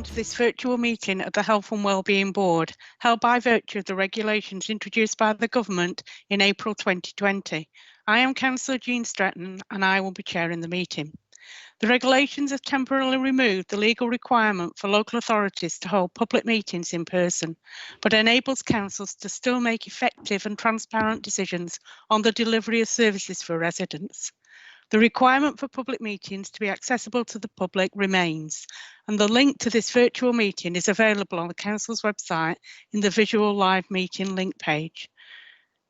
to this virtual meeting of the Health and Wellbeing Board, held by virtue of the regulations introduced by the Government in April 2020. I am Councillor Jean Stretton and I will be chairing the meeting. The regulations have temporarily removed the legal requirement for local authorities to hold public meetings in person, but enables councils to still make effective and transparent decisions on the delivery of services for residents. The requirement for public meetings to be accessible to the public remains, and the link to this virtual meeting is available on the Council's website in the visual live meeting link page.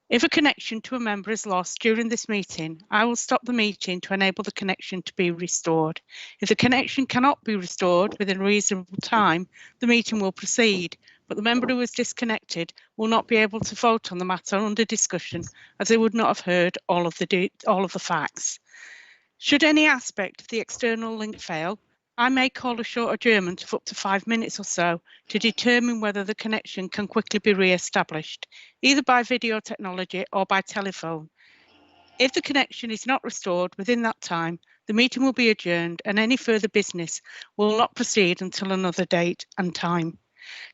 If a connection to a member is lost during this meeting, I will stop the meeting to enable the connection to be restored. If the connection cannot be restored within a reasonable time, the meeting will proceed, but the member who is disconnected will not be able to vote on the matter under discussion, as they would not have heard all of the facts. Should any aspect of the external link fail, I may call a short adjournment of up to 5 minutes or so to determine whether the connection can quickly be re-established, either by video technology or by telephone. If the connection is not restored within that time, the meeting will be adjourned and any further business will not proceed until another date and time.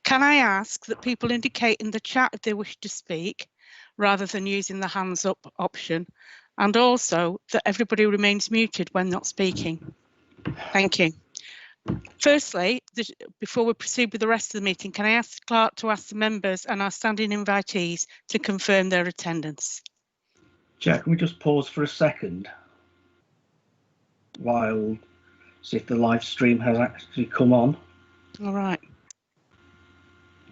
Can I ask that people indicate in the chat if they wish to speak, rather than using the hands up option, and also that everybody remains muted when not speaking? Thank you. Firstly, before we proceed with the rest of the meeting, can I ask the clerk to ask the members and our standing invitees to confirm their attendance? Chair, can we just pause for a second while see if the live stream has actually come on? All right.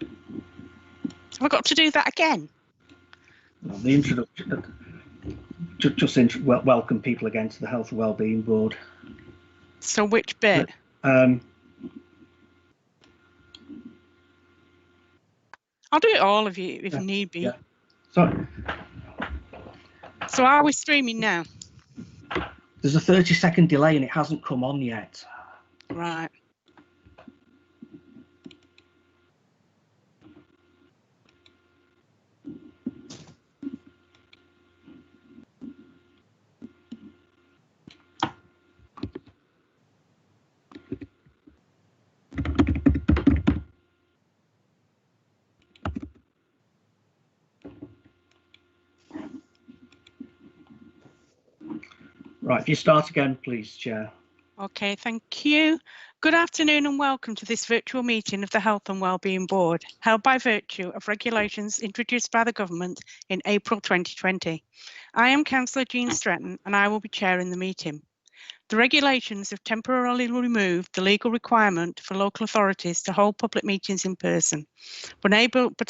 Have I got to do that again? Well, the introduction, welcome people again to the Health and Wellbeing Board. So which bit? I'll do it all of you if need be. Yeah. Sorry. So are we streaming now? There's a 30-second delay and it hasn't come on yet. Right. Right, if you start again, please, Chair. Okay, thank you. Good afternoon and welcome to this virtual meeting of the Health and Wellbeing Board, held by virtue of regulations introduced by the Government in April 2020. I am Councillor Jean Stretton and I will be chairing the meeting. The regulations have temporarily removed the legal requirement for local authorities to hold public meetings in person, but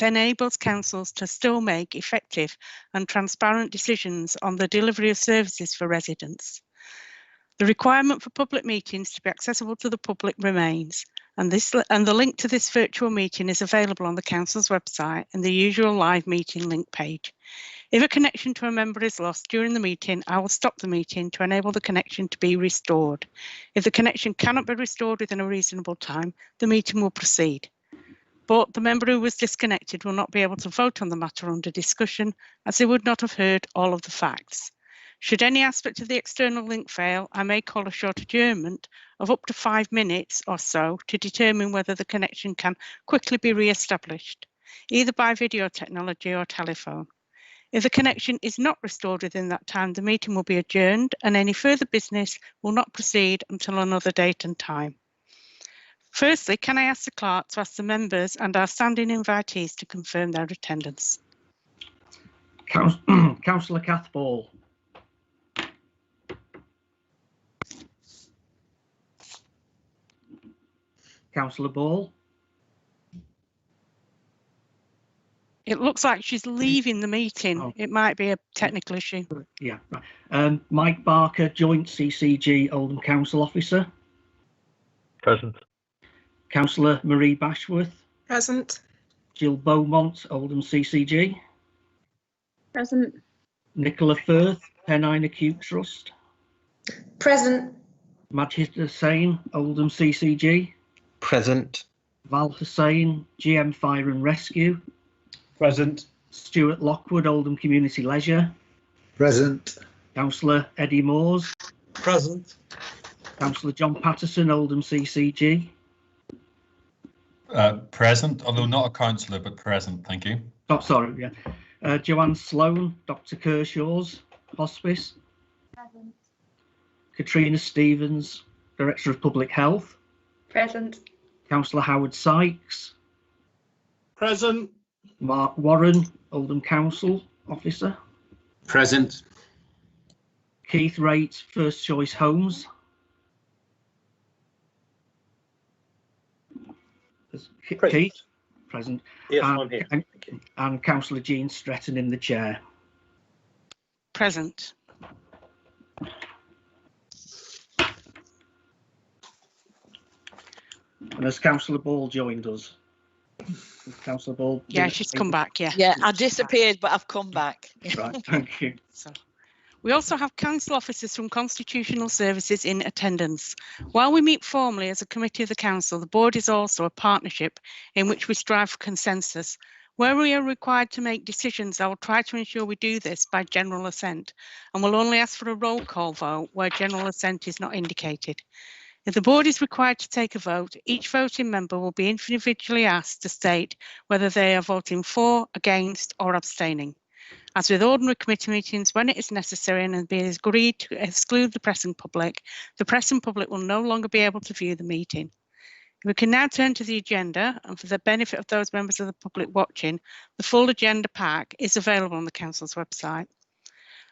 enables councils to still make effective and transparent decisions on the delivery of services for residents. The requirement for public meetings to be accessible to the public remains, and the link to this virtual meeting is available on the Council's website in the usual live meeting link page. If a connection to a member is lost during the meeting, I will stop the meeting to enable the connection to be restored. If the connection cannot be restored within a reasonable time, the meeting will proceed. But the member who was disconnected will not be able to vote on the matter under discussion, as they would not have heard all of the facts. Should any aspect of the external link fail, I may call a short adjournment of up to 5 minutes or so to determine whether the connection can quickly be re-established, either by video technology or telephone. If the connection is not restored within that time, the meeting will be adjourned and any further business will not proceed until another date and time. Firstly, can I ask the clerk to ask the members and our standing invitees to confirm their attendance? Councillor Cathball. Councillor Ball. It looks like she's leaving the meeting. Oh. It might be a technical issue. Yeah. Right. Mike Barker, Joint CCG Oldham Council Officer. Present. Councillor Marie Bashworth. Present. Jill Beaumont, Oldham CCG. Present. Nicola Firth, Pennine Acute Trust. Present. Majid Hussain, Oldham CCG. Present. Val Hussain, GM Fire and Rescue. Present. Stuart Lockwood, Oldham Community Leisure. Present. Councillor Eddie Moores. Present. Councillor John Patterson, Oldham CCG. Present, although not a councillor, but present. Thank you. Oh, sorry, yeah. Joanne Sloan, Dr. Kershaw's Hospice. Present. Katrina Stevens, Director of Public Health. Present. Councillor Howard Sykes. Present. Mark Warren, Oldham Council Officer. Present. Keith Wright, First Choice Homes. Keith, present. Yes, I'm here. Thank you. And Councillor Jean Stretton in the chair. Present. And has Councillor Ball joined us? Councillor Ball? Yeah, she's come back. Yeah. Yeah, I disappeared, but I've come back. Right, thank you. So, we also have council officers from Constitutional Services in attendance. While we meet formally as a committee of the council, the board is also a partnership in which we strive for consensus. Where we are required to make decisions, I will try to ensure we do this by general assent, and will only ask for a roll call vote where general assent is not indicated. If the board is required to take a vote, each voting member will be individually asked to state whether they are voting for, against, or abstaining. As with ordinary committee meetings, when it is necessary and has been agreed to exclude the press and public will no longer be able to view the meeting. We can now turn to the agenda, and for the benefit of those members of the public watching, the full agenda pack is available on the council's website.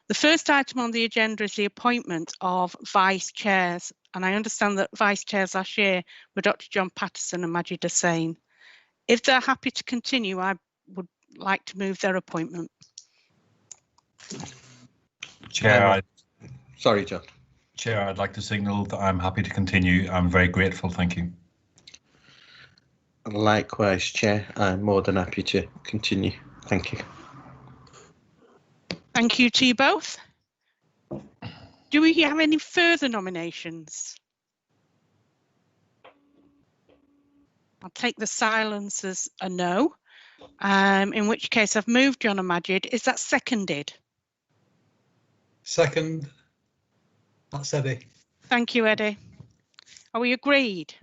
The first item on the agenda is the appointment of vice chairs, and I understand that vice chairs last year were Dr. John Patterson and Majid Hussain. If they're happy to continue, I would like to move their appointment. Chair, Sorry, John. Chair, I'd like to signal that I'm happy to continue. I'm very grateful. Thank you. Likewise, Chair. I'm more than happy to continue. Thank you. Thank you to you both. Do we have any further nominations? I'll take the silence as a no, in which case I've moved John and Majid. Is that seconded? Second. That's Eddie. Thank you, Eddie. Are we agreed?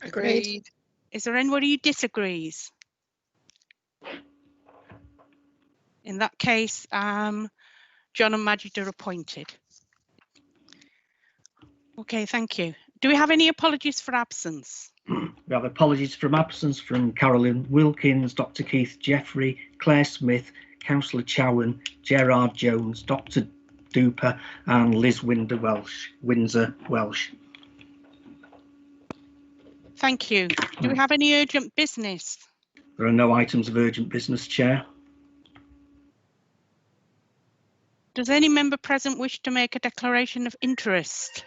Agreed. Is there anybody who disagrees? In that case, John and Majid are appointed. Okay, thank you. Do we have any apologies for absence? We have apologies from absence from Carolyn Wilkins, Dr. Keith Jeffrey, Claire Smith, Councillor Chowan, Gerard Jones, Dr. Duper, and Liz Windsor Welsh. Thank you. Do we have any urgent business? There are no items of urgent business, Chair. Does any member present wish to make a declaration of interest?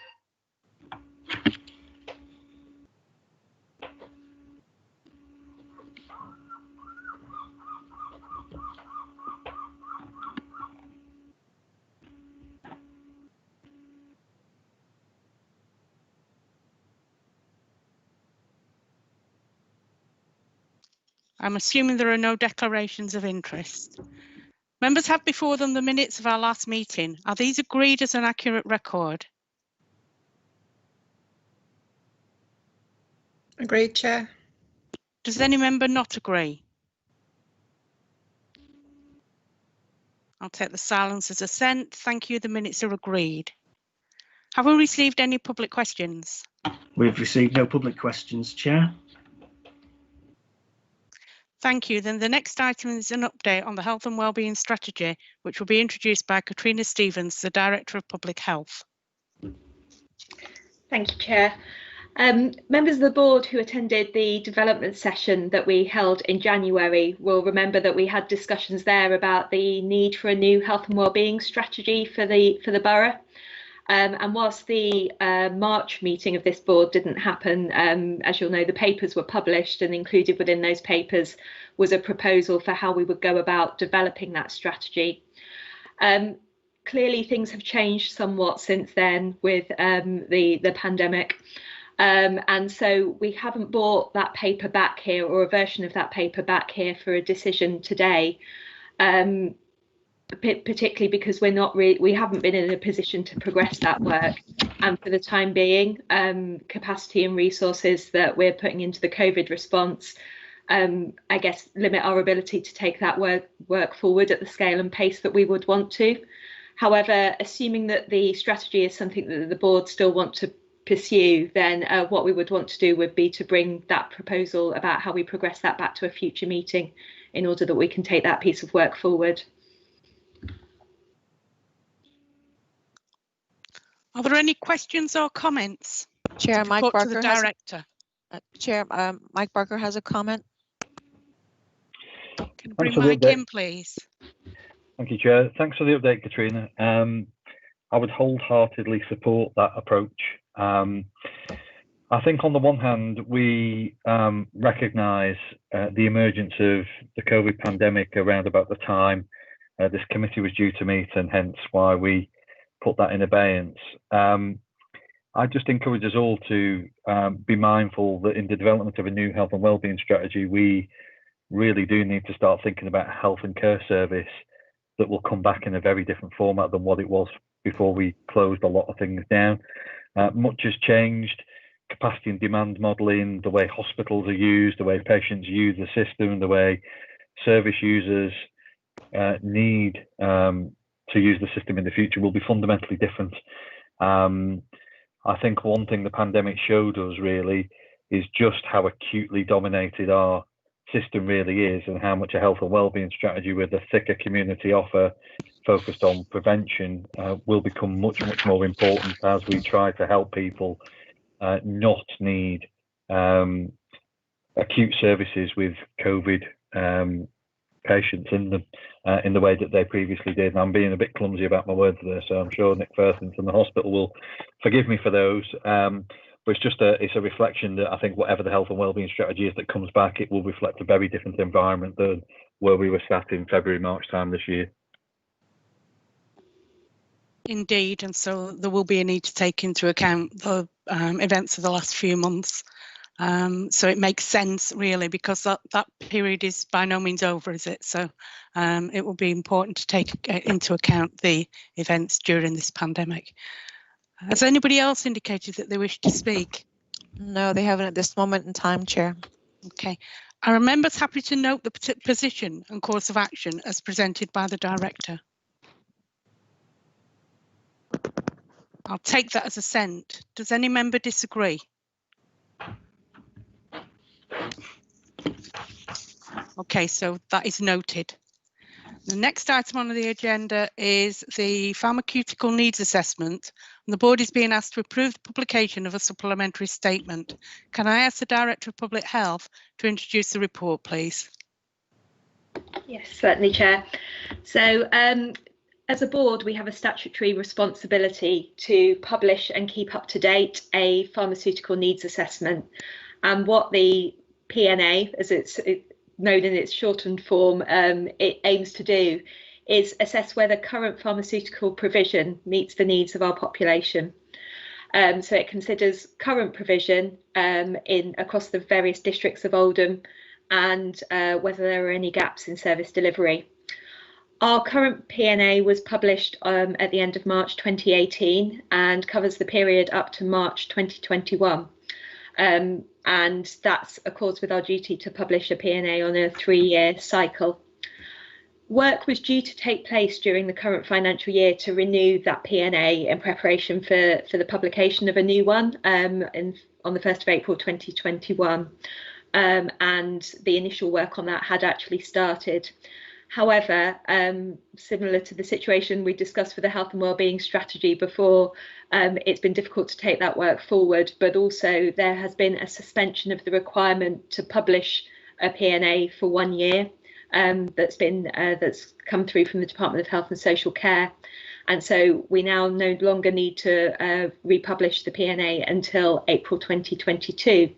I'm assuming there are no declarations of interest. Members have before them the minutes of our last meeting. Are these agreed as an accurate record? Agreed, Chair. Does any member not agree? I'll take the silence as assent. Thank you. The minutes are agreed. Have we received any public questions? We've received no public questions, Chair. Thank you. Then the next item is an update on the health and wellbeing strategy, which will be introduced by Katrina Stevens, the Director of Public Health. Thank you, Chair. Members of the board who attended the development session that we held in January will remember that we had discussions there about the need for a new health and wellbeing strategy for the borough. And whilst the March meeting of this board didn't happen, as you'll know, the papers were published, and included within those papers was a proposal for how we would go about developing that strategy. Clearly, things have changed somewhat since then with the pandemic. And so we haven't brought that paper back here, or a version of that paper back here, for a decision today. particularly because we haven't been in a position to progress that work, and for the time being, capacity and resources that we're putting into the COVID response, I guess, limit our ability to take that work forward at the scale and pace that we would want to. However, assuming that the strategy is something that the board still want to pursue, then what we would want to do would be to bring that proposal about how we progress that back to a future meeting in order that we can take that piece of work forward. Are there any questions or comments? Chair, Mike To Barker the has director. Chair, Mike Barker has a comment. Can I bring Mike in, please? Thank you, Chair. Thanks for the update, Katrina. I would wholeheartedly support that approach. I think on the one hand, we recognise the emergence of the COVID pandemic around about the time this committee was due to meet, and hence why we put that in abeyance. I just encourage us all to be mindful that in the development of a new health and wellbeing strategy, we really do need to start thinking about a health and care service that will come back in a very different format than what it was before we closed a lot of things down. Much has changed. Capacity and demand modelling, the way hospitals are used, the way patients use the system, the way service users need to use the system in the future will be fundamentally different. I think one thing the pandemic showed us really is just how acutely dominated our system really is, and how much a health and wellbeing strategy with a thicker community offer focused on prevention will become much more important as we try to help people not need acute services with COVID patients in them in the way that they previously did. And I'm being a bit clumsy about my words there, so I'm sure Nick Firthens from the hospital will forgive me for those. But it's a reflection that I think whatever the health and wellbeing strategy is that comes back, it will reflect a very different environment than where we were sat in February, March time this year. Indeed, and so there will be a need to take into account the events of the last few months. So it makes sense really, because that period is by no means over, is it? So it will be important to take into account the events during this pandemic. Has anybody else indicated that they wish to speak? No, they haven't at this moment in time, Chair. Okay. Are members happy to note the position and course of action as presented by the Director? I'll take that as assent. Does any member disagree? Okay, so that is noted. The next item on the agenda is the Pharmaceutical Needs Assessment, and the board is being asked to approve the publication of a supplementary statement. Can I ask the Director of Public Health to introduce the report, please? Yes, certainly, Chair. So as a board, we have a statutory responsibility to publish and keep up to date a pharmaceutical needs assessment. And what the PNA, as it's known in its shortened form, it aims to do is assess whether current pharmaceutical provision meets the needs of our population. So it considers current provision across the various districts of Oldham, and whether there are any gaps in service delivery. Our current PNA was published at the end of March 2018 and covers the period up to March 2021. And that's accords with our duty to publish a PNA on a 3-year cycle. Work was due to take place during the current financial year to renew that PNA in preparation for the publication of a new one on the 1st of April 2021. And the initial work on that had actually started. However, similar to the situation we discussed for the health and wellbeing strategy before, it's been difficult to take that work forward, but also there has been a suspension of the requirement to publish a PNA for 1 year that's come through from the Department of Health and Social Care. And so we now no longer need to republish the PNA until April 2022.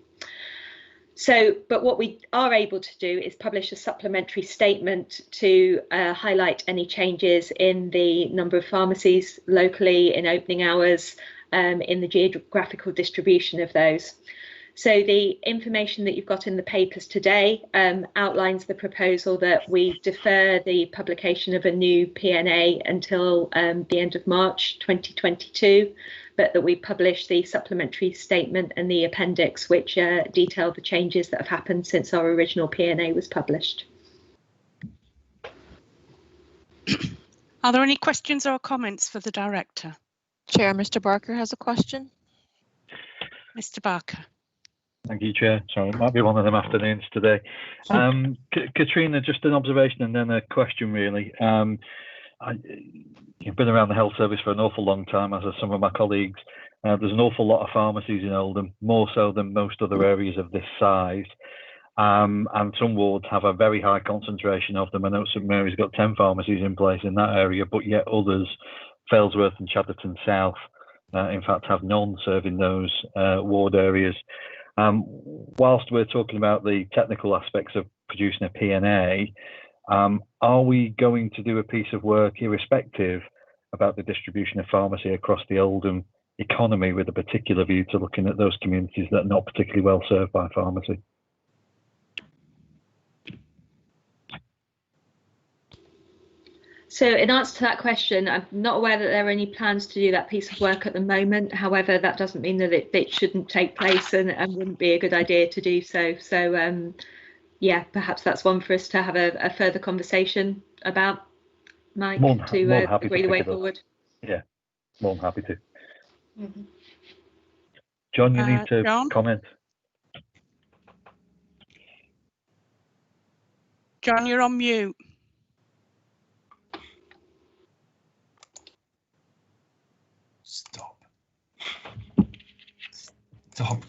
So, but what we are able to do is publish a supplementary statement to highlight any changes in the number of pharmacies locally, in opening hours, in the geographical distribution of those. So the information that you've got in the papers today outlines the proposal that we defer the publication of a new PNA until the end of March 2022, but that we publish the supplementary statement and the appendix, which detail the changes that have happened since our original PNA was published. Are there any questions or comments for the Director? Chair, Mr. Barker has a question. Mr. Barker. Thank you, Chair. Sorry, it might be one of them afternoons today. Katrina, just an observation and then a question, really. You've been around the health service for an awful long time, as are some of my colleagues. There's an awful lot of pharmacies in Oldham, more so than most other areas of this size. And some wards have a very high concentration of them. I know St Mary's got 10 pharmacies in place in that area, but yet others, Failsworth and Chadderton South, in fact, have none serving those ward areas. Whilst we're talking about the technical aspects of producing a PNA, are we going to do a piece of work irrespective about the distribution of pharmacy across the Oldham economy with a particular view to looking at those communities that are not particularly well served by pharmacy? So in answer to that question, I'm not aware that there are any plans to do that piece of work at the moment. However, that doesn't mean that it shouldn't take place and wouldn't be a good idea to do so. So yeah, perhaps that's one for us to have a further conversation about, Mike, to agree the way forward. Yeah, more than happy to. Mm-hmm. John, you need to comment. John, you're on mute. Stop. Stop.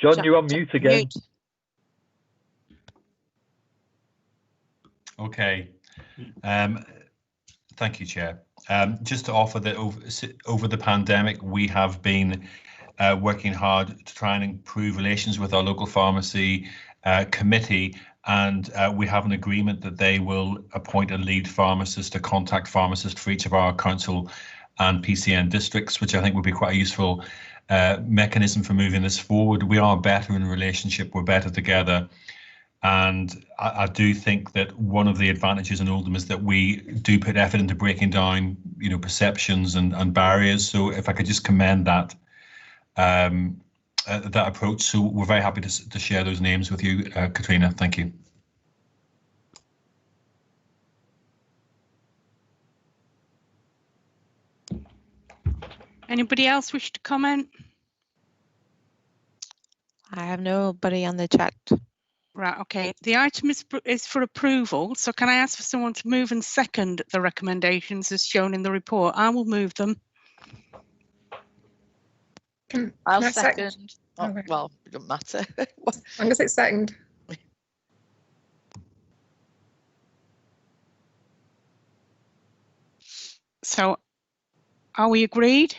John, you're on mute again. Okay. Thank you, Chair. Just to offer that over the pandemic, we have been working hard to try and improve relations with our local pharmacy committee, and we have an agreement that they will appoint a lead pharmacist, a contact pharmacist for each of our council and PCN districts, which I think would be quite a useful mechanism for moving this forward. We are better in relationship, we're better together. And I do think that one of the advantages in Oldham is that we do put effort into breaking down, perceptions and barriers. So if I could just commend that that approach. So we're very happy to share those names with you, Katrina. Thank you. Anybody else wish to comment? I have nobody on the chat. Right, okay. The item is for approval. So can I ask for someone to move and second the recommendations as shown in the report? I will move them. I'll second. Oh, okay. Well, it doesn't matter. As long as it's second. So are we agreed?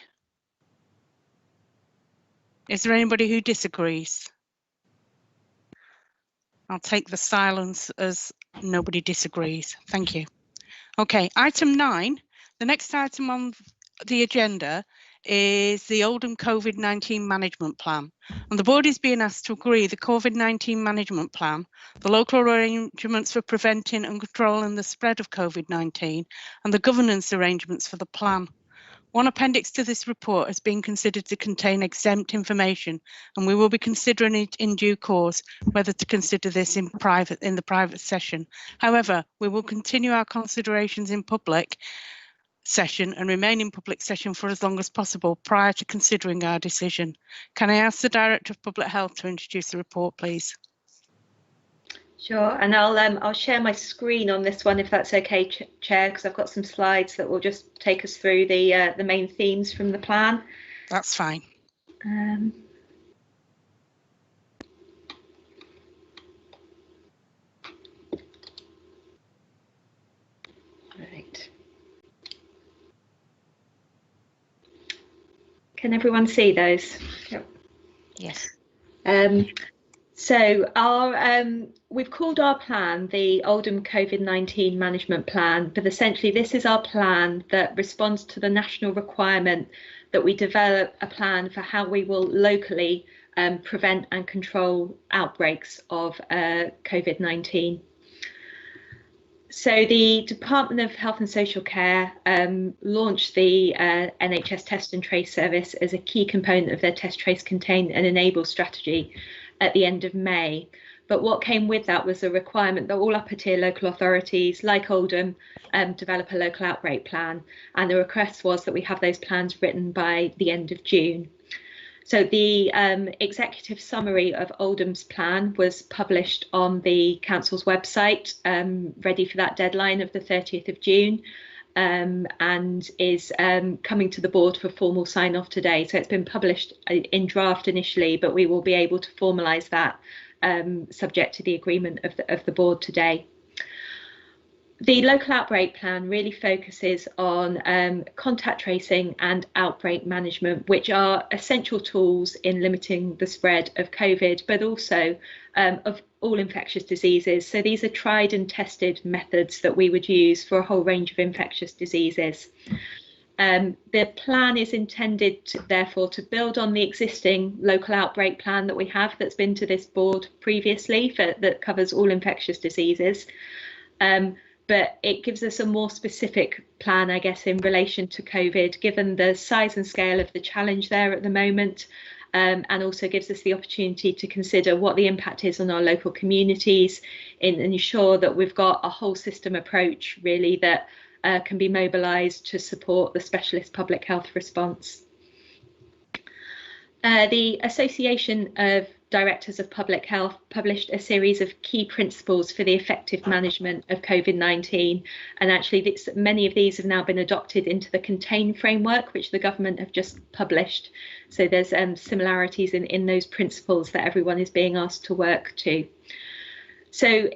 Is there anybody who disagrees? I'll take the silence as nobody disagrees. Thank you. Okay, item 9. The next item on the agenda is the Oldham COVID-19 management plan. And the board is being asked to agree the COVID-19 management plan, the local arrangements for preventing and controlling the spread of COVID-19, and the governance arrangements for the plan. One appendix to this report has been considered to contain exempt information, and we will be considering it in due course whether to consider this in the private session. However, we will continue our considerations in public session and remain in public session for as long as possible prior to considering our decision. Can I ask the Director of Public Health to introduce the report, please? Sure, and I'll share my screen on this one if that's okay, Chair, because I've got some slides that will just take us through the main themes from the plan. That's fine. Right. Can everyone see those? Yep. Yes. So we've called our plan the Oldham COVID-19 Management Plan, but essentially this is our plan that responds to the national requirement that we develop a plan for how we will locally prevent and control outbreaks of COVID-19. So the Department of Health and Social Care launched the NHS Test and Trace service as a key component of their Test, Trace, Contain and Enable strategy at the end of May. But what came with that was a requirement that all upper tier local authorities like Oldham develop a local outbreak plan. And the request was that we have those plans written by the end of June. So the executive summary of Oldham's plan was published on the council's website, ready for that deadline of the 30th of June, and is coming to the board for formal sign off today. So it's been published in draft initially, but we will be able to formalise that subject to the agreement of the board today. The local outbreak plan really focuses on contact tracing and outbreak management, which are essential tools in limiting the spread of COVID, but also of all infectious diseases. So these are tried and tested methods that we would use for a whole range of infectious diseases. The plan is intended, therefore, to build on the existing local outbreak plan that we have that's been to this board previously that covers all infectious diseases. But it gives us a more specific plan, I guess, in relation to COVID, given the size and scale of the challenge there at the moment, and also gives us the opportunity to consider what the impact is on our local communities and ensure that we've got a whole system approach, really, that can be mobilised to support the specialist public health response. The Association of Directors of Public Health published a series of key principles for the effective management of COVID-19, and actually many of these have now been adopted into the Contain framework, which the government have just published. So there's similarities in those principles that everyone is being asked to work to. So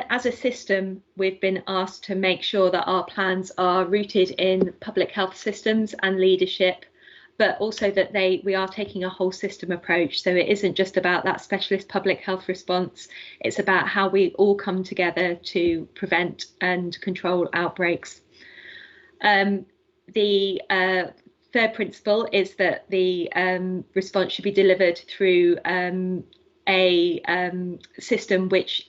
as a system, we've been asked to make sure that our plans are rooted in public health systems and leadership, but also that we are taking a whole system approach. So it isn't just about that specialist public health response, it's about how we all come together to prevent and control outbreaks. The third principle is that the response should be delivered through a system which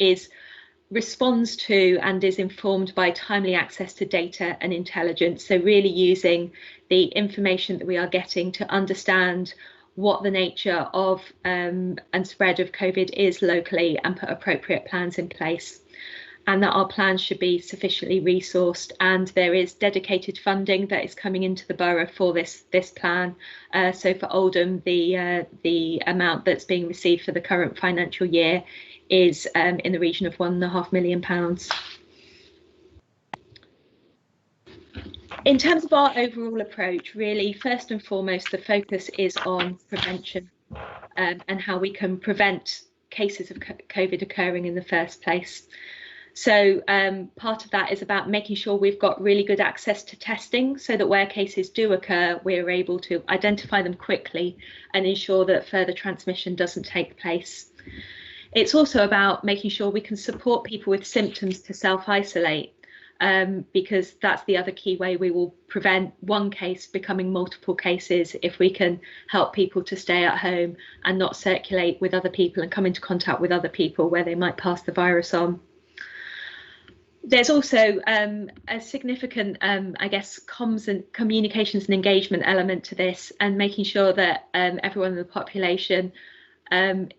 responds to and is informed by timely access to data and intelligence. So really using the information that we are getting to understand what the nature of and spread of COVID is locally and put appropriate plans in place. And that our plans should be sufficiently resourced, and there is dedicated funding that is coming into the borough for this plan. So for Oldham, the amount that's being received for the current financial year is in the region of £1.5 million. In terms of our overall approach, really, first and foremost, the focus is on prevention and how we can prevent cases of COVID occurring in the first place. So part of that is about making sure we've got really good access to testing so that where cases do occur, we're able to identify them quickly and ensure that further transmission doesn't take place. It's also about making sure we can support people with symptoms to self-isolate, because that's the other key way we will prevent one case becoming multiple cases if we can help people to stay at home and not circulate with other people and come into contact with other people where they might pass the virus on. There's also a significant, I guess, comms and communications and engagement element to this, and making sure that everyone in the population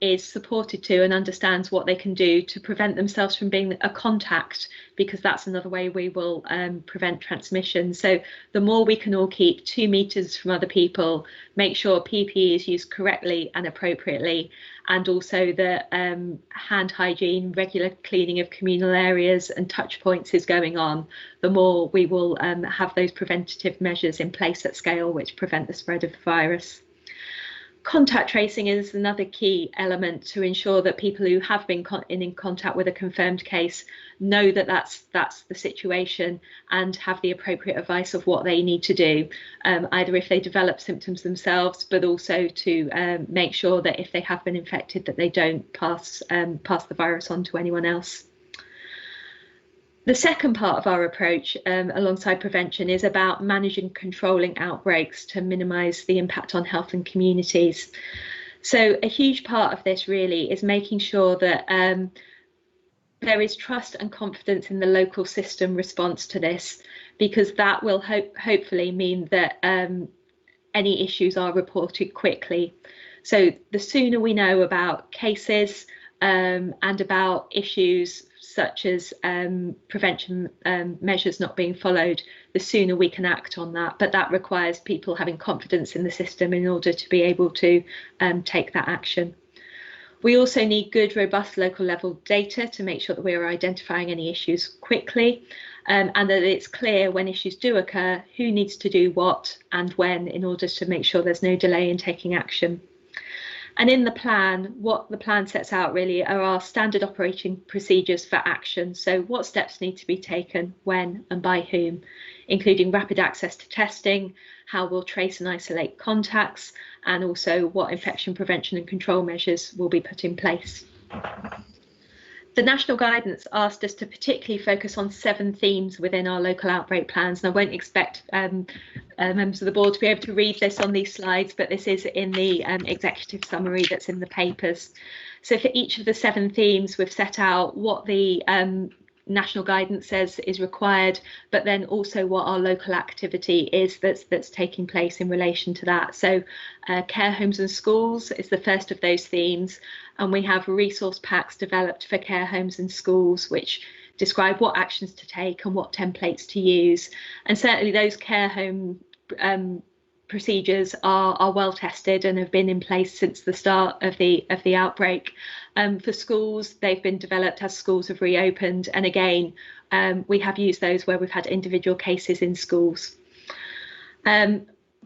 is supported to and understands what they can do to prevent themselves from being a contact, because that's another way we will prevent transmission. So the more we can all keep 2 meters from other people, make sure PPE is used correctly and appropriately, and also that hand hygiene, regular cleaning of communal areas and touch points is going on, the more we will have those preventative measures in place at scale which prevent the spread of the virus. Contact tracing is another key element to ensure that people who have been in contact with a confirmed case know that that's the situation and have the appropriate advice of what they need to do, either if they develop symptoms themselves, but also to make sure that if they have been infected, that they don't pass the virus on to anyone else. The second part of our approach, alongside prevention, is about managing and controlling outbreaks to minimise the impact on health and communities. So a huge part of this really is making sure that there is trust and confidence in the local system response to this, because that will hopefully mean that any issues are reported quickly. So the sooner we know about cases and about issues such as prevention measures not being followed, the sooner we can act on that. But that requires people having confidence in the system in order to be able to take that action. We also need good, robust local level data to make sure that we are identifying any issues quickly, and that it's clear when issues do occur, who needs to do what and when, in order to make sure there's no delay in taking action. And in the plan, what the plan sets out really are our standard operating procedures for action. So what steps need to be taken, when and by whom, including rapid access to testing, how we'll trace and isolate contacts, and also what infection prevention and control measures will be put in place. The national guidance asked us to particularly focus on 7 themes within our local outbreak plans, and I won't expect members of the board to be able to read this on these slides, but this is in the executive summary that's in the papers. So for each of the 7 themes, we've set out what the national guidance says is required, but then also what our local activity is that's taking place in relation to that. So care homes and schools is the first of those themes, and we have resource packs developed for care homes and schools which describe what actions to take and what templates to use. And certainly those care home procedures are well tested and have been in place since the start of the outbreak. For schools, they've been developed as schools have reopened, and again we have used those where we've had individual cases in schools.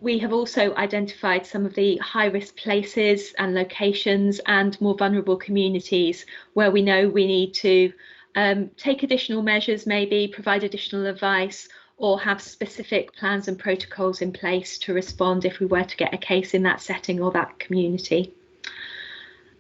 We have also identified some of the high-risk places and locations and more vulnerable communities where we know we need to take additional measures, maybe provide additional advice, or have specific plans and protocols in place to respond if we were to get a case in that setting or that community.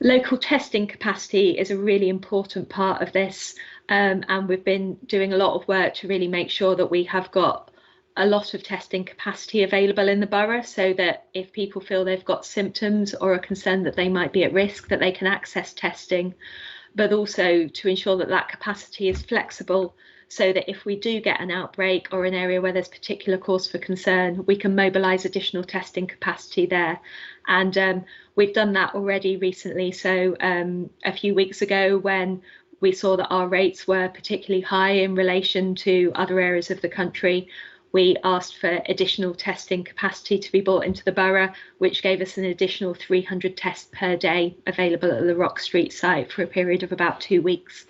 Local testing capacity is a really important part of this, and we've been doing a lot of work to really make sure that we have got a lot of testing capacity available in the borough, so that if people feel they've got symptoms or are concerned that they might be at risk, that they can access testing, but also to ensure that that capacity is flexible, so that if we do get an outbreak or an area where there's particular cause for concern, we can mobilise additional testing capacity there. And we've done that already recently. So a few weeks ago, when we saw that our rates were particularly high in relation to other areas of the country, we asked for additional testing capacity to be brought into the borough, which gave us an additional 300 tests per day available at the Rock Street site for a period of about 2 weeks.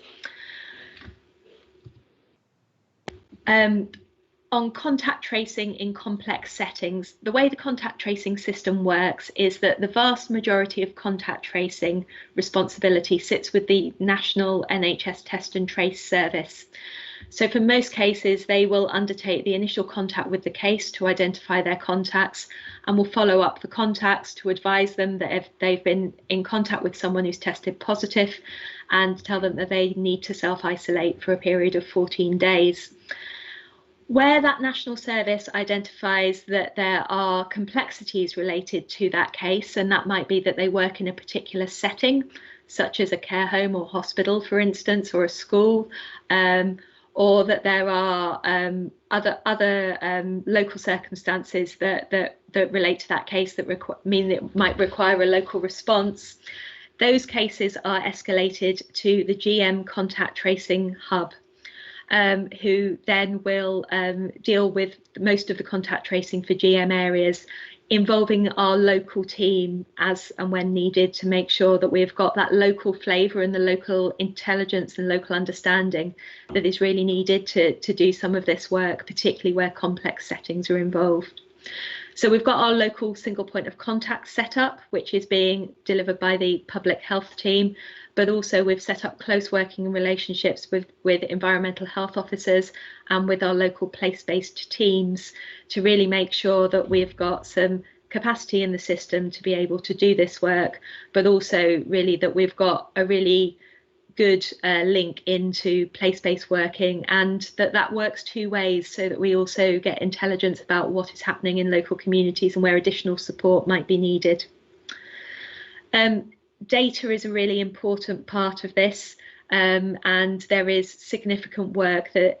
On contact tracing in complex settings, the way the contact tracing system works is that the vast majority of contact tracing responsibility sits with the National NHS Test and Trace Service. So for most cases, they will undertake the initial contact with the case to identify their contacts, and will follow up the contacts to advise them that if they've been in contact with someone who's tested positive, and tell them that they need to self-isolate for a period of 14 days. Where that national service identifies that there are complexities related to that case, and that might be that they work in a particular setting, such as a care home or hospital, for instance, or a school, or that there are other local circumstances that relate to that case that mean it might require a local response, those cases are escalated to the GM Contact Tracing Hub, who then will deal with most of the contact tracing for GM areas, involving our local team as and when needed, to make sure that we've got that local flavour and the local intelligence and local understanding that is really needed to do some of this work, particularly where complex settings are involved. So we've got our local single point of contact set up, which is being delivered by the public health team, but also we've set up close working relationships with environmental health officers and with our local place-based teams to really make sure that we've got some capacity in the system to be able to do this work, but also really that we've got a really good link into place-based working, and that works two ways, so that we also get intelligence about what is happening in local communities and where additional support might be needed. Data is a really important part of this, and there is significant work that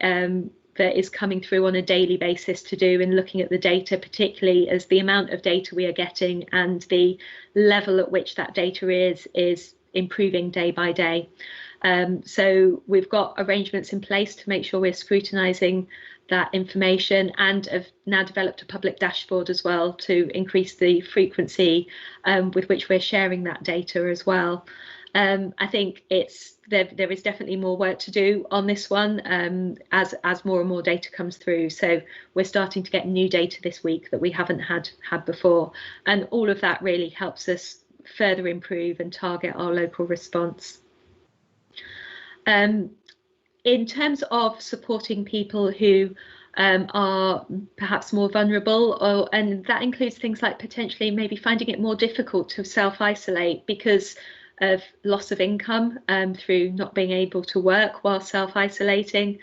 that is coming through on a daily basis to do in looking at the data, particularly as the amount of data we are getting and the level at which that data is improving day by day. So we've got arrangements in place to make sure we're scrutinising that information, and have now developed a public dashboard as well to increase the frequency with which we're sharing that data as well. I think there is definitely more work to do on this one as more and more data comes through. So we're starting to get new data this week that we haven't had before, and all of that really helps us further improve and target our local response. In terms of supporting people who are perhaps more vulnerable, and that includes things like potentially maybe finding it more difficult to self-isolate because of loss of income through not being able to work while self-isolating,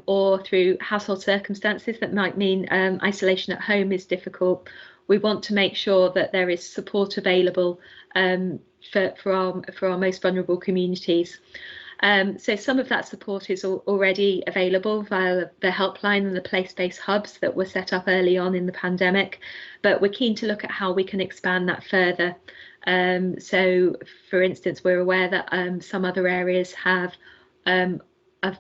or through household circumstances that might mean isolation at home is difficult. We want to make sure that there is support available for our most vulnerable communities. So some of that support is already available via the helpline and the place-based hubs that were set up early on in the pandemic, but we're keen to look at how we can expand that further. So, for instance, we're aware that some other areas have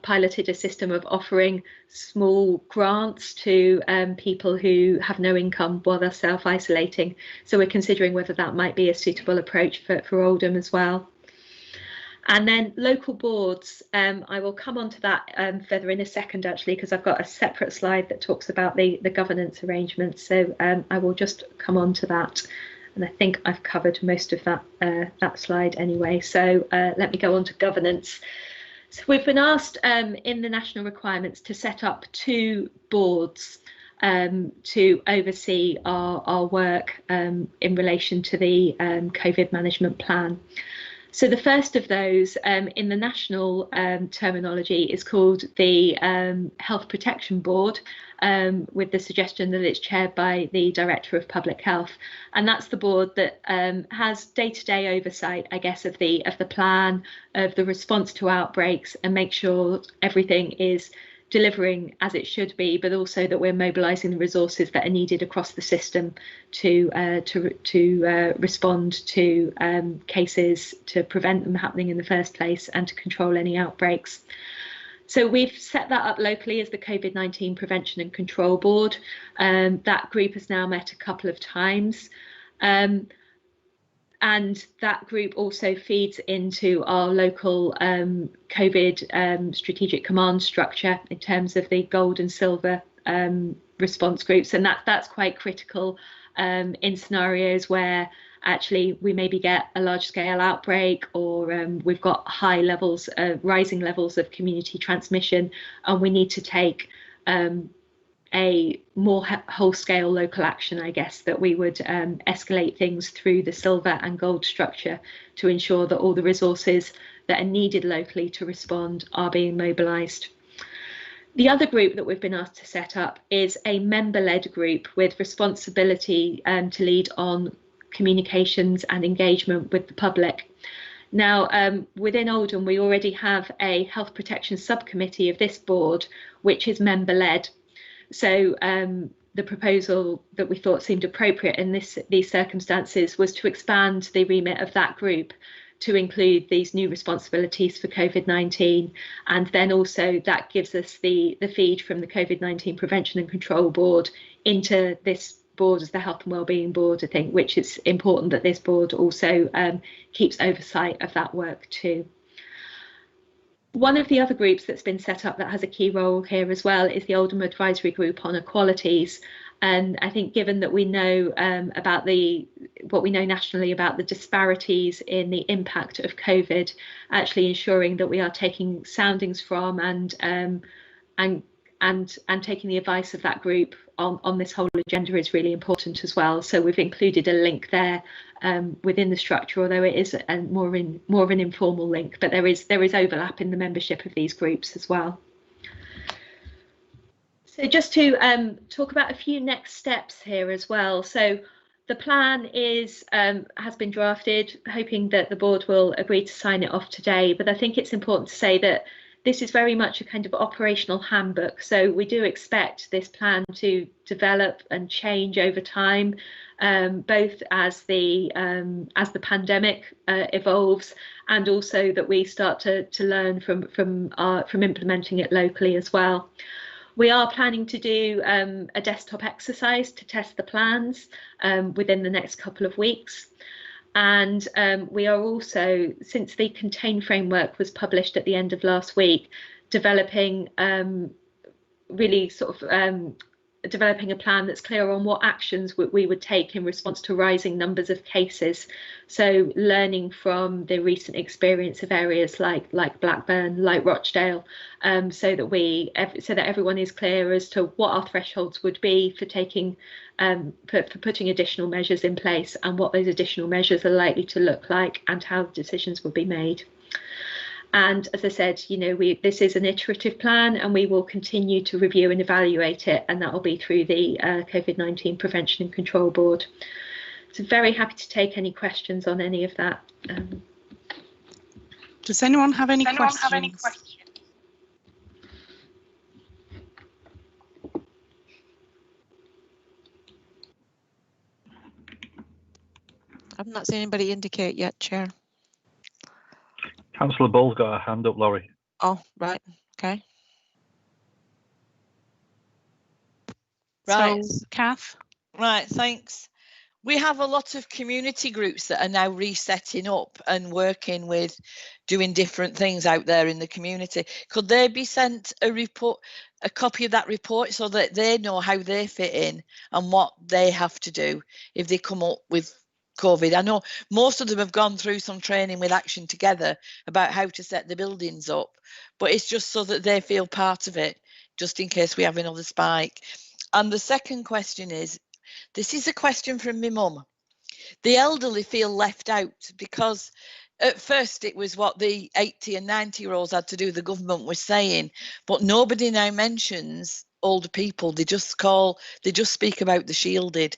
piloted a system of offering small grants to people who have no income while they're self-isolating. So we're considering whether that might be a suitable approach for Oldham as well. And then local boards, I will come on to that further in a second, actually, because I've got a separate slide that talks about the governance arrangements. So I will just come on to that. And I think I've covered most of that slide anyway. So let me go on to governance. So we've been asked in the national requirements to set up 2 boards to oversee our work in relation to the COVID management plan. So the first of those in the national terminology is called the Health Protection Board, with the suggestion that it's chaired by the Director of Public Health, and that's the board that has day-to-day oversight, I guess, of the plan, of the response to outbreaks, and make sure everything is delivering as it should be, but also that we're mobilising the resources that are needed across the system to respond to cases, to prevent them happening in the first place, and to control any outbreaks. So we've set that up locally as the COVID-19 Prevention and Control Board. That group has now met a couple of times. And that group also feeds into our local COVID strategic command structure in terms of the gold and silver response groups. And that's quite critical in scenarios where actually we maybe get a large scale outbreak, or we've got high levels, rising levels of community transmission, and we need to take a more whole-scale local action, I guess, that we would escalate things through the silver and gold structure to ensure that all the resources that are needed locally to respond are being mobilised. The other group that we've been asked to set up is a member-led group with responsibility to lead on communications and engagement with the public. Now, within Oldham, we already have a health protection subcommittee of this board, which is member-led. So the proposal that we thought seemed appropriate in these circumstances was to expand the remit of that group to include these new responsibilities for COVID-19. And then also that gives us the feed from the COVID-19 Prevention and Control Board into this board as the Health and Wellbeing Board, I think, which is important that this board also keeps oversight of that work too. One of the other groups that's been set up that has a key role here as well is the Oldham Advisory Group on Equalities, And I think given that we know about what we know nationally about the disparities in the impact of COVID, actually ensuring that we are taking soundings from and taking the advice of that group on this whole agenda is really important as well. So we've included a link there within the structure, although it is more of an informal link, but there is overlap in the membership of these groups as well. So just to talk about a few next steps here as well. So the plan has been drafted, hoping that the board will agree to sign it off today. But I think it's important to say that this is very much a kind of operational handbook. So we do expect this plan to develop and change over time, both as the pandemic evolves, and also that we start to learn from implementing it locally as well. We are planning to do a desktop exercise to test the plans within the next couple of weeks. And we are also, since the Contain framework was published at the end of last week, developing developing a plan that's clear on what actions we would take in response to rising numbers of cases. So learning from the recent experience of areas like Blackburn, like Rochdale, so that everyone is clear as to what our thresholds would be for taking for putting additional measures in place, and what those additional measures are likely to look like, and how decisions will be made. And as I said, this is an iterative plan, and we will continue to review and evaluate it, and that will be through the COVID-19 Prevention and Control Board. So very happy to take any questions on any of that. Does anyone have any questions? I've not seen anybody indicate yet, Chair. Councillor Bull's got a hand up, Laurie. Oh, right. Okay. Right. So, Kath? Right, thanks. We have a lot of community groups that are now resetting up and working with doing different things out there in the community. Could they be sent a copy of that report, so that they know how they fit in and what they have to do if they come up with COVID? I know most of them have gone through some training with Action Together about how to set the buildings up, but it's just so that they feel part of it, just in case we have another spike. And the second question is, this is a question from my mum. The elderly feel left out, because at first it was what the 80 and 90-year-olds had to do, the government was saying, but nobody now mentions older people. They just speak about the shielded.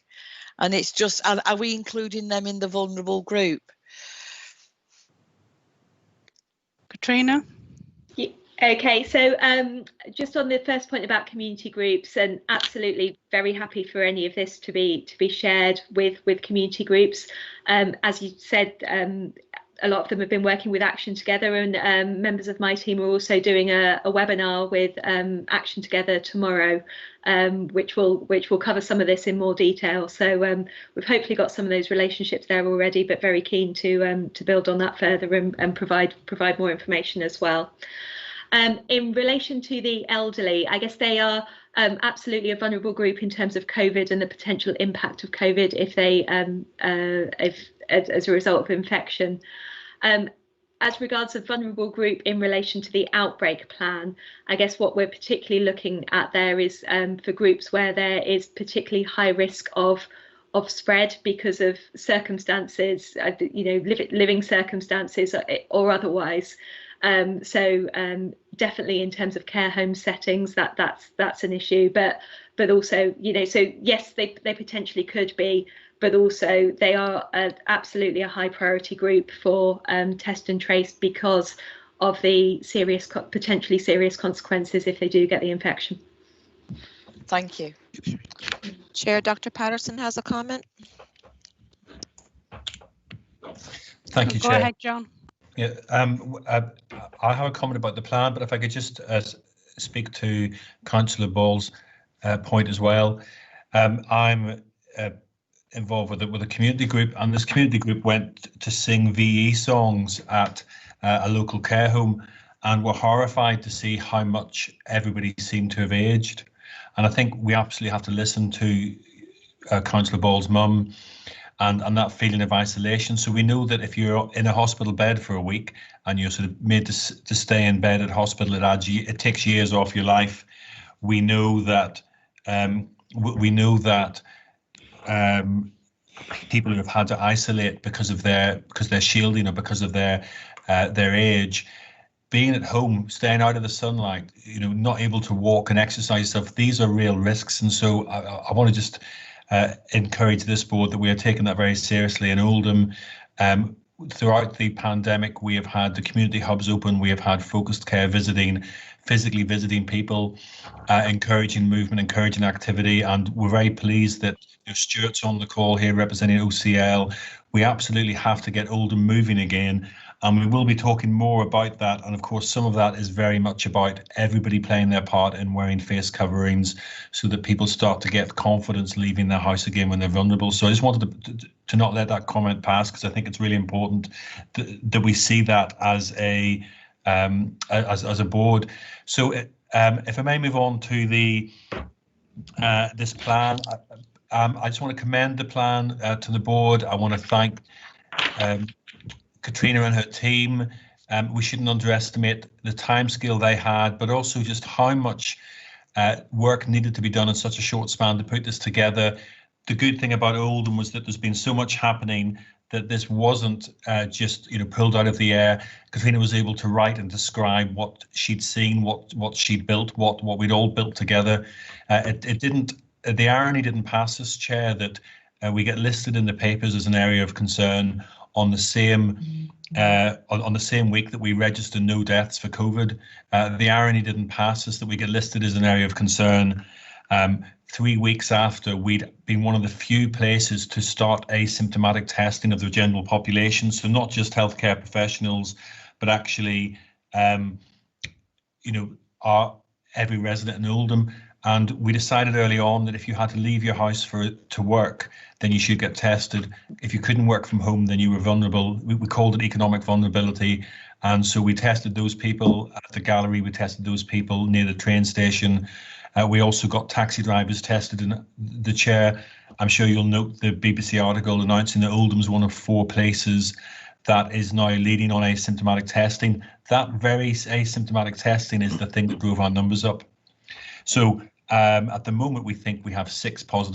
And it's just, are we including them in the vulnerable group? Katrina? Yeah, okay, so just on the first point about community groups, and absolutely very happy for any of this to be shared with community groups. As you said, a lot of them have been working with Action Together, and members of my team are also doing a webinar with Action Together tomorrow, which will cover some of this in more detail. So we've hopefully got some of those relationships there already, but very keen to build on that further and provide more information as well. In relation to the elderly, I guess they are absolutely a vulnerable group in terms of COVID and the potential impact of COVID if they as a result of infection. As regards a vulnerable group in relation to the outbreak plan, I guess what we're particularly looking at there is for groups where there is particularly high risk of spread because of circumstances, living circumstances or otherwise. So definitely in terms of care home settings, that's an issue, but also, so yes, they potentially could be, but also they are absolutely a high priority group for test and trace because of the potentially serious consequences if they do get the infection. Thank you. Chair, Dr. Patterson has a comment. Thank you, Go Chair. ahead, John. Yeah, I have a comment about the plan, but if I could just speak to Councillor Ball's point as well. I'm involved with a community group, and this community group went to sing VE songs at a local care home, and were horrified to see how much everybody seemed to have aged. And I think we absolutely have to listen to Councillor Ball's mum and that feeling of isolation. So we know that if you're in a hospital bed for a week and you're sort of made to stay in bed at hospital, it takes years off your life. We know that people who have had to isolate because they're shielding or because of their age, being at home, staying out of the sunlight, not able to walk and exercise stuff, these are real risks. And so I want to just encourage this board that we are taking that very seriously. In Oldham, throughout the pandemic, we have had the community hubs open, we have had focused care physically visiting people, encouraging movement, encouraging activity, and we're very pleased that Stuart's on the call here representing OCL. We absolutely have to get Oldham moving again, and we will be talking more about that. And of course, some of that is very much about everybody playing their part in wearing face coverings so that people start to get confidence leaving their house again when they're vulnerable. So I just wanted to not let that comment pass, because I think it's really important that we see that as a board. So if I may move on to this plan, I just want to commend the plan to the board. I want to thank Katrina and her team. We shouldn't underestimate the timescale they had, but also just how much work needed to be done in such a short span to put this together. The good thing about Oldham was that there's been so much happening that this wasn't just pulled out of the air. Katrina was able to write and describe what she'd seen, what she'd built, what we'd all built together. The irony didn't pass us, Chair, that we get listed in the papers as an area of concern on the same week that we register no deaths for COVID. The irony didn't pass us that we get listed as an area of concern 3 weeks after we'd been one of the few places to start asymptomatic testing of the general population. So not just healthcare professionals, but actually, every resident in Oldham. And we decided early on that if you had to leave your house to work, then you should get tested. If you couldn't work from home, then you were vulnerable. We called it economic vulnerability. And so we tested those people at the gallery, we tested those people near the train station. We also got taxi drivers tested. In the Chair, I'm sure you'll note the BBC article announcing that Oldham's one of 4 places that is now leading on asymptomatic testing. That very asymptomatic testing is the thing that drove our numbers up. So at the moment, we think we have 6 or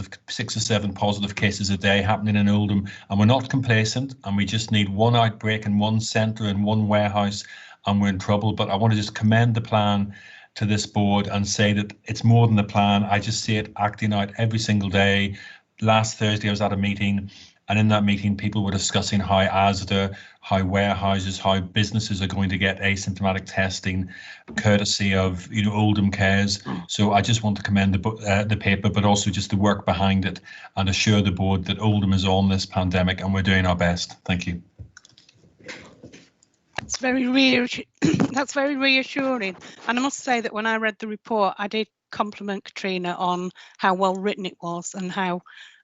7 positive cases a day happening in Oldham, and we're not complacent, and we just need one outbreak in one centre and one warehouse, and we're in trouble. But I want to just commend the plan to this board and say that it's more than the plan. I just see it acting out every single day. Last Thursday, I was at a meeting, and in that meeting, people were discussing how ASDA, how warehouses, how businesses are going to get asymptomatic testing, courtesy of Oldham Cares. So I just want to commend the paper, but also just the work behind it, and assure the board that Oldham is on this pandemic and we're doing our best. Thank you. That's very reassuring. And I must say that when I read the report, I did compliment Katrina on how well written it was and how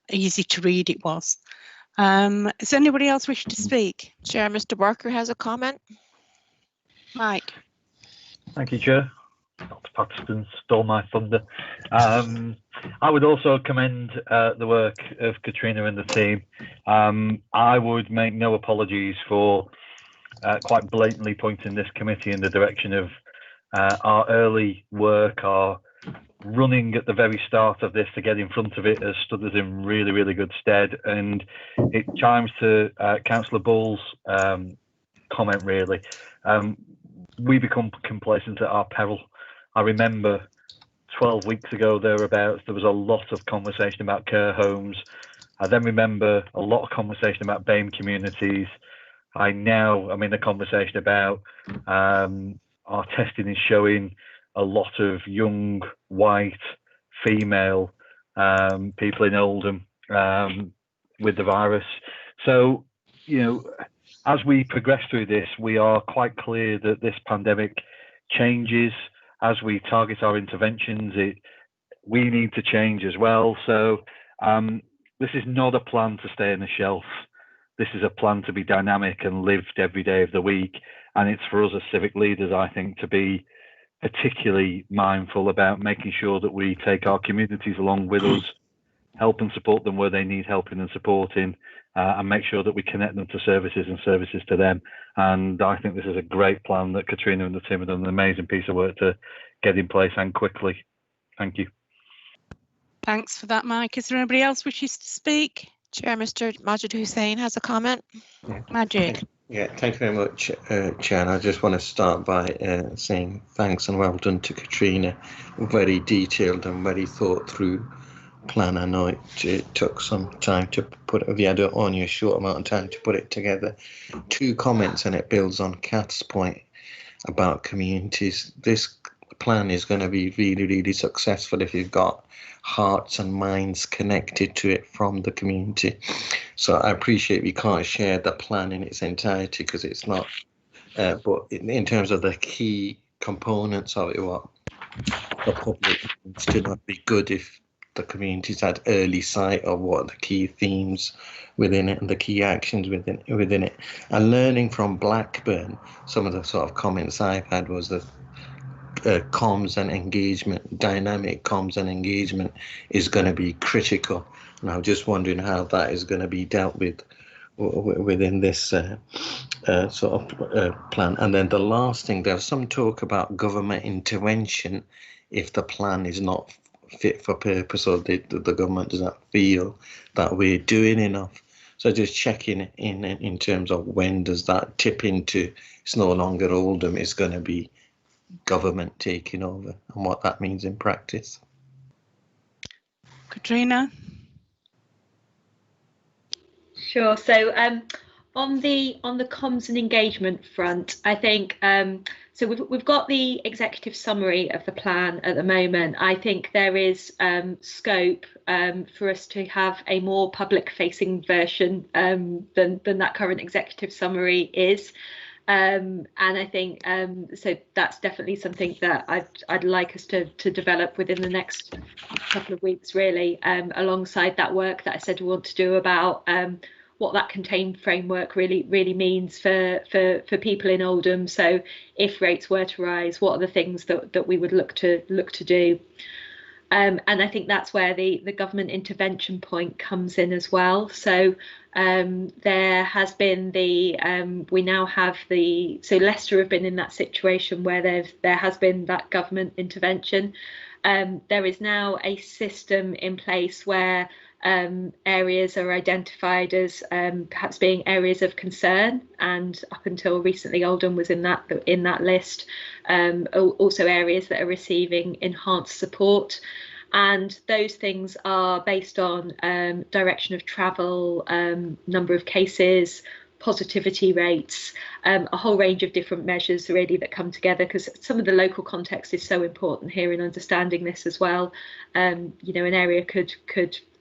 easy to read it was. Does anybody else wish to speak? Chair, Mr. Barker has a comment. Mike. Thank you, Chair. Dr. Paxton stole my thunder. I would also commend the work of Katrina and the team. I would make no apologies for quite blatantly pointing this committee in the direction of our early work, our running at the very start of this to get in front of it has stood us in really, really good stead. And it chimes to Councillor Ball's comment, really. We become complacent at our peril. I remember 12 weeks ago, thereabouts, there was a lot of conversation about care homes. I then remember a lot of conversation about BAME communities. I'm in a conversation about our testing is showing a lot of young, white, female people in Oldham with the virus. So, as we progress through this, we are quite clear that this pandemic changes as we target our interventions. We need to change as well. So this is not a plan to stay on the shelf. This is a plan to be dynamic and lived every day of the week. And it's for us as civic leaders, I think, to be particularly mindful about making sure that we take our communities along with us, help and support them where they need helping and supporting, and make sure that we connect them to services and services to them. And I think this is a great plan that Katrina and the team have done an amazing piece of work to get in place and quickly. Thank you. Thanks for that, Mike. Is there anybody else wishes to speak? Chair, Mr. Majid Hussain has a comment. Majid. Yeah, thank you very much, Chair. And I just want to start by saying thanks and well done to Katrina. Very detailed and very thought through plan. I know it took some time to put it, you had only a short amount of time to put it together. 2 comments, and it builds on Kath's point about communities. This plan is going to be really, really successful if you've got hearts and minds connected to it from the community. So I appreciate we can't share the plan in its entirety because it's not, but in terms of the key components of it, what the public needs to not be good if the communities had early sight of what the key themes within it and the key actions within it. And learning from Blackburn, some of the sort of comments I've had was that comms and engagement, dynamic comms and engagement is going to be critical. And I'm just wondering how that is going to be dealt with within this sort of plan. And then the last thing, there's some talk about government intervention if the plan is not fit for purpose or the government does not feel that we're doing enough. So just checking in terms of when does that tip into it's no longer Oldham, it's going to be government taking over and what that means in practice. Katrina? Sure. So on the comms and engagement front, I think so we've got the executive summary of the plan at the moment. I think there is scope for us to have a more public-facing version than that current executive summary is. And I think so that's definitely something that I'd like us to develop within the next couple of weeks, really, alongside that work that I said we want to do about what that contained framework really means for people in Oldham. So if rates were to rise, what are the things that we would look to do? And I think that's where the government intervention point comes in as well. So there has been we now have so Leicester have been in that situation where there has been that government intervention. There is now a system in place where areas are identified as perhaps being areas of concern, and up until recently Oldham was in that list. Also areas that are receiving enhanced support, and those things are based on direction of travel, number of cases, positivity rates, a whole range of different measures really that come together, because some of the local context is so important here in understanding this as well. An area could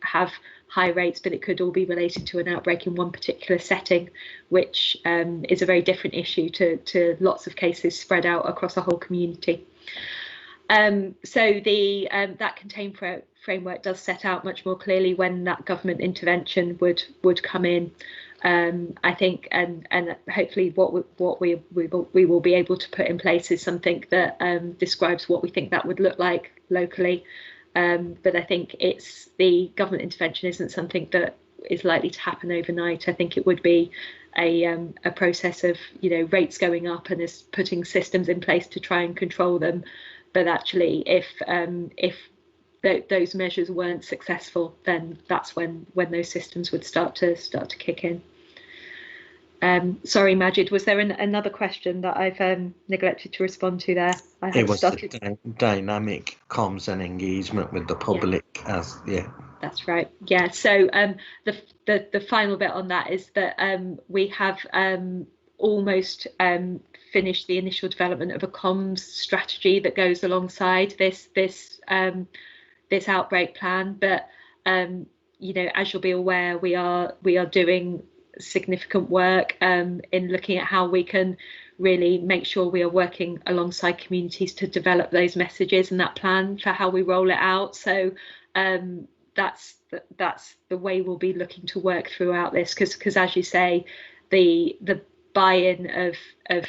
have high rates, but it could all be related to an outbreak in one particular setting, which is a very different issue to lots of cases spread out across a whole community. So that contained framework does set out much more clearly when that government intervention would come in. I think, and hopefully what we will be able to put in place is something that describes what we think that would look like locally. But I think the government intervention isn't something that is likely to happen overnight. I think it would be a process of rates going up and is putting systems in place to try and control them. But actually, if those measures weren't successful, then that's when those systems would start to kick in. Sorry, Majid, was there another question that I've neglected to respond to there? It was the dynamic comms and engagement with the public. Yeah. That's right. Yeah. So the final bit on that is that we have almost finished the initial development of a comms strategy that goes alongside this outbreak plan. But as you'll be aware, we are doing significant work in looking at how we can really make sure we are working alongside communities to develop those messages and that plan for how we roll it out. So that's the way we'll be looking to work throughout this, because as you say, the buy-in of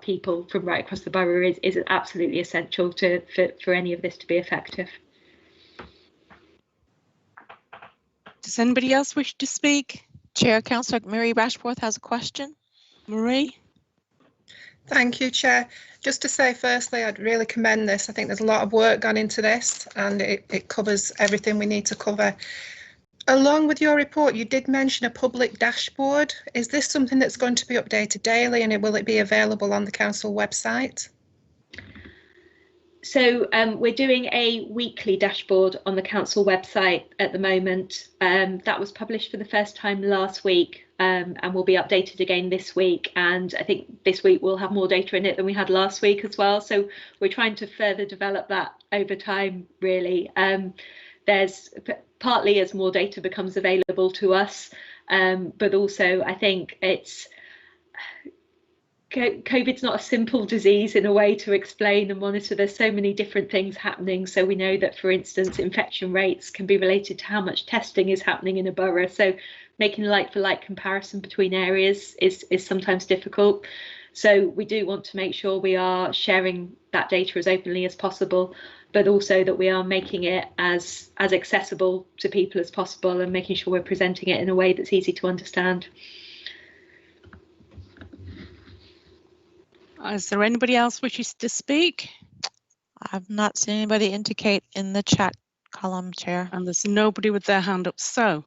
people from right across the borough is absolutely essential for any of this to be effective. Does anybody else wish to speak? Chair, Councillor Marie Bashforth has a question. Marie? Thank you, Chair. Just to say, firstly, I'd really commend this. I think there's a lot of work gone into this, and it covers everything we need to cover. Along with your report, you did mention a public dashboard. Is this something that's going to be updated daily, and will it be available on the council website? So we're doing a weekly dashboard on the council website at the moment. That was published for the first time last week and will be updated again this week. And I think this week we'll have more data in it than we had last week as well. So we're trying to further develop that over time, really. There's partly as more data becomes available to us, but also I think COVID's not a simple disease in a way to explain and monitor. There's so many different things happening. So we know that, for instance, infection rates can be related to how much testing is happening in a borough. So making a like-for-like comparison between areas is sometimes difficult. So we do want to make sure we are sharing that data as openly as possible, but also that we are making it as accessible to people as possible and making sure we're presenting it in a way that's easy to understand. Is there anybody else wishes to speak? I've not seen anybody indicate in the chat column, Chair. And there's nobody with their hand up. So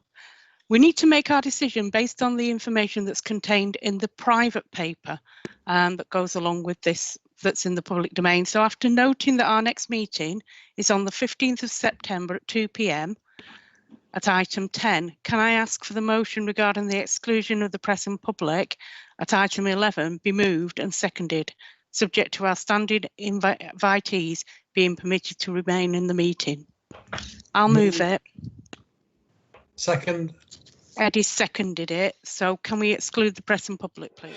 we need to make our decision based on the information that's contained in the private paper that goes along with this, that's in the public domain. So after noting that our next meeting is on the 15th of September at 2 p.m. at item 10, can I ask for the motion regarding the exclusion of the press and public at item 11 be moved and seconded, subject to our standing invitees being permitted to remain in the meeting? I'll move it. Second. Eddie seconded it. So can we exclude the press and public, please?